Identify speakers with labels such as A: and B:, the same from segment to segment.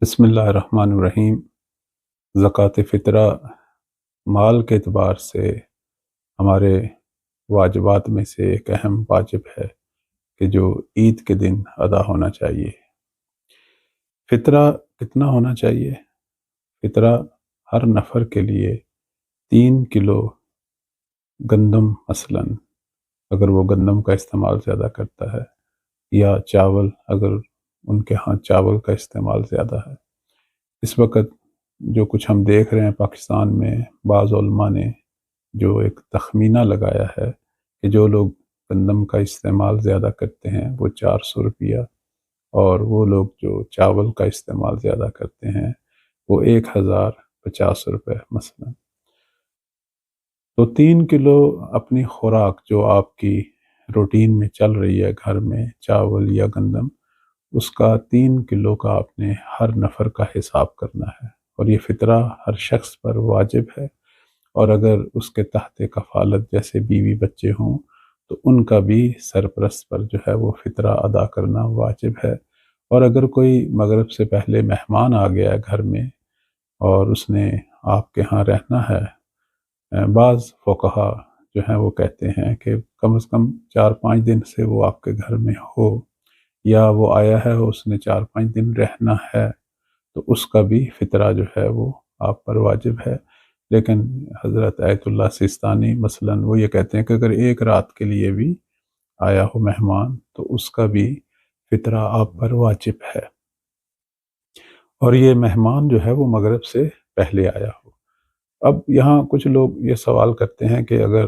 A: بسم اللہ الرحمن الرحیم۔ زکوٰۃ فطرہ مال کے اعتبار سے ہمارے واجبات میں سے ایک اہم واجب ہے کہ جو عید کے دن ادا ہونا چاہیے۔ فطرہ کتنا ہونا چاہیے؟ فطرہ ہر نفر کے لیے 3 کلو گندم، مثلاً اگر وہ گندم کا استعمال زیادہ کرتا ہے، یا چاول اگر ان کے ہاں چاول کا استعمال زیادہ ہے۔ اس وقت جو کچھ ہم دیکھ رہے ہیں پاکستان میں، بعض علماء نے جو ایک تخمینہ لگایا ہے کہ جو لوگ گندم کا استعمال زیادہ کرتے ہیں وہ 400 روپیہ، اور وہ لوگ جو چاول کا استعمال زیادہ کرتے ہیں وہ 1050 روپے مثلا۔ تو 3 کلو اپنی خوراک جو آپ کی روٹین میں چل رہی ہے گھر میں، چاول یا گندم، اس کا 3 کلو کا آپ نے ہر نفر کا حساب کرنا ہے، اور یہ فطرہ ہر شخص پر واجب ہے۔ اور اگر اس کے تحت کفالت جیسے بیوی بچے ہوں تو ان کا بھی سرپرست پر جو ہے وہ فطرہ ادا کرنا واجب ہے۔ اور اگر کوئی مغرب سے پہلے مہمان آ گیا ہے گھر میں اور اس نے آپ کے ہاں رہنا ہے، بعض فقہا جو ہیں وہ کہتے ہیں کہ کم از کم 4-5 دن سے وہ آپ کے گھر میں ہو، یا وہ آیا ہے اس نے 4-5 دن رہنا ہے، تو اس کا بھی فطرہ جو ہے وہ آپ پر واجب ہے۔ لیکن حضرت آیت اللہ سیستانی مثلاً وہ یہ کہتے ہیں کہ اگر ایک رات کے لیے بھی آیا ہو مہمان تو اس کا بھی فطرہ آپ پر واجب ہے، اور یہ مہمان جو ہے وہ مغرب سے پہلے آیا ہو۔ اب یہاں کچھ لوگ یہ سوال کرتے ہیں کہ اگر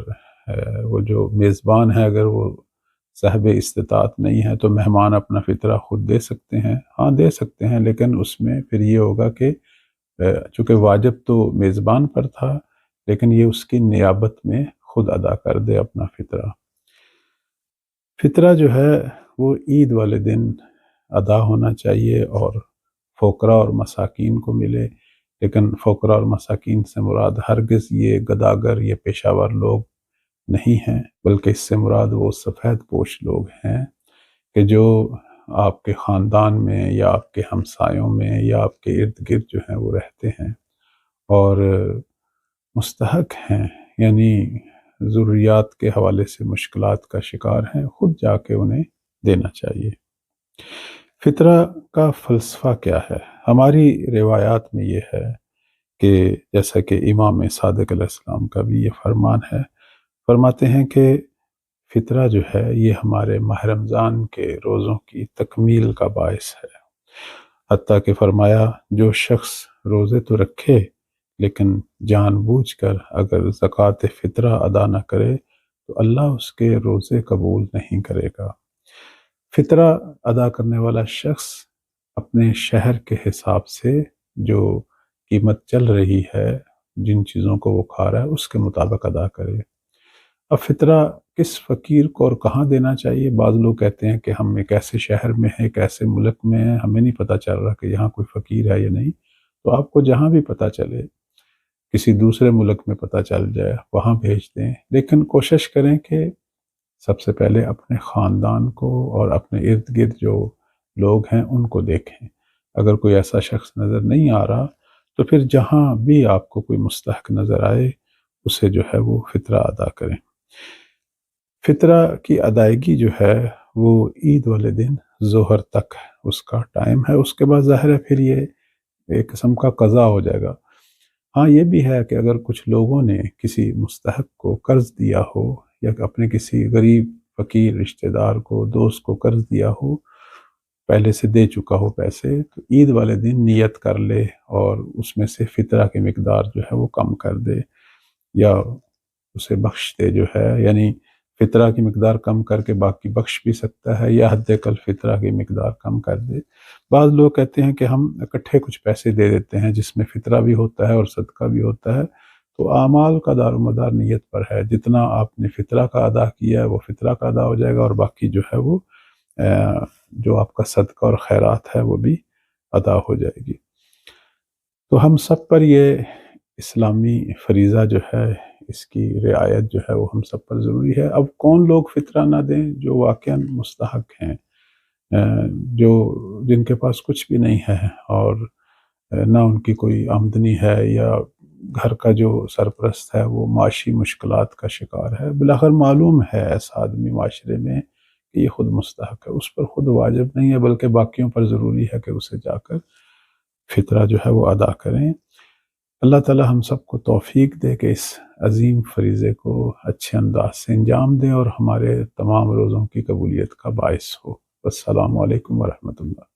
A: وہ جو میزبان ہے اگر وہ صاحب استطاعت نہیں ہے تو مہمان اپنا فطرہ خود دے سکتے ہیں؟ ہاں دے سکتے ہیں، لیکن اس میں پھر یہ ہوگا کہ چونکہ واجب تو میزبان پر تھا، لیکن یہ اس کی نیابت میں خود ادا کر دے اپنا فطرہ۔ فطرہ جو ہے وہ عید والے دن ادا ہونا چاہیے اور فقراء اور مساکین کو ملے، لیکن فقراء اور مساکین سے مراد ہرگز یہ گداگر یہ پیشہ ور لوگ نہیں ہیں، بلکہ اس سے مراد وہ سفید پوش لوگ ہیں کہ جو آپ کے خاندان میں یا آپ کے ہمسایوں میں یا آپ کے ارد گرد جو ہیں وہ رہتے ہیں اور مستحق ہیں، یعنی ضروریات کے حوالے سے مشکلات کا شکار ہیں، خود جا کے انہیں دینا چاہیے۔ فطرہ کا فلسفہ کیا ہے؟ ہماری روایات میں یہ ہے کہ جیسا کہ امام صادق علیہ السلام کا بھی یہ فرمان ہے، فرماتے ہیں کہ فطرہ جو ہے یہ ہمارے ماہ رمضان کے روزوں کی تکمیل کا باعث ہے، حتیٰ کہ فرمایا جو شخص روزے تو رکھے لیکن جان بوجھ کر اگر زکوٰۃ فطرہ ادا نہ کرے تو اللہ اس کے روزے قبول نہیں کرے گا۔ فطرہ ادا کرنے والا شخص اپنے شہر کے حساب سے جو قیمت چل رہی ہے، جن چیزوں کو وہ کھا رہا ہے اس کے مطابق ادا کرے۔ اب فطرہ کس فقیر کو اور کہاں دینا چاہیے؟ بعض لوگ کہتے ہیں کہ ہم ایک ایسے شہر میں ہیں، ایک ایسے ملک میں ہیں، ہمیں نہیں پتہ چل رہا کہ یہاں کوئی فقیر ہے یا نہیں، تو آپ کو جہاں بھی پتہ چلے، کسی دوسرے ملک میں پتہ چل جائے، وہاں بھیج دیں، لیکن کوشش کریں کہ سب سے پہلے اپنے خاندان کو اور اپنے ارد گرد جو لوگ ہیں ان کو دیکھیں۔ اگر کوئی ایسا شخص نظر نہیں آ رہا تو پھر جہاں بھی آپ کو کوئی مستحق نظر آئے اسے جو ہے وہ فطرہ ادا کریں۔ فطرہ کی ادائیگی جو ہے وہ عید والے دن ظہر تک اس کا ٹائم ہے، اس کے بعد ظاہر ہے پھر یہ ایک قسم کا قضا ہو جائے گا۔ ہاں یہ بھی ہے کہ اگر کچھ لوگوں نے کسی مستحق کو قرض دیا ہو یا اپنے کسی غریب فقیر رشتہ دار کو، دوست کو قرض دیا ہو، پہلے سے دے چکا ہو پیسے، تو عید والے دن نیت کر لے اور اس میں سے فطرہ کی مقدار جو ہے وہ کم کر دے یا اسے بخش دے جو ہے، یعنی فطرہ کی مقدار کم کر کے باقی بخش بھی سکتا ہے یا حد کل فطرہ کی مقدار کم کر دے۔ بعض لوگ کہتے ہیں کہ ہم اکٹھے کچھ پیسے دے دیتے ہیں جس میں فطرہ بھی ہوتا ہے اور صدقہ بھی ہوتا ہے، تو اعمال کا دار و مدار نیت پر ہے، جتنا آپ نے فطرہ کا ادا کیا ہے وہ فطرہ کا ادا ہو جائے گا، اور باقی جو ہے وہ جو آپ کا صدقہ اور خیرات ہے وہ بھی ادا ہو جائے گی۔ تو ہم سب پر یہ اسلامی فریضہ جو ہے، اس کی رعایت جو ہے وہ ہم سب پر ضروری ہے۔ اب کون لوگ فطرہ نہ دیں؟ جو واقعاً مستحق ہیں، جو جن کے پاس کچھ بھی نہیں ہے اور نہ ان کی کوئی آمدنی ہے، یا گھر کا جو سرپرست ہے وہ معاشی مشکلات کا شکار ہے، بالآخر معلوم ہے ایسا آدمی معاشرے میں کہ یہ خود مستحق ہے، اس پر خود واجب نہیں ہے بلکہ باقیوں پر ضروری ہے کہ اسے جا کر فطرہ جو ہے وہ ادا کریں۔ اللہ تعالی ہم سب کو توفیق دے کہ اس عظیم فریضے کو اچھے انداز سے انجام دے اور ہمارے تمام روزوں کی قبولیت کا باعث ہو۔ السلام علیکم ورحمۃ اللہ۔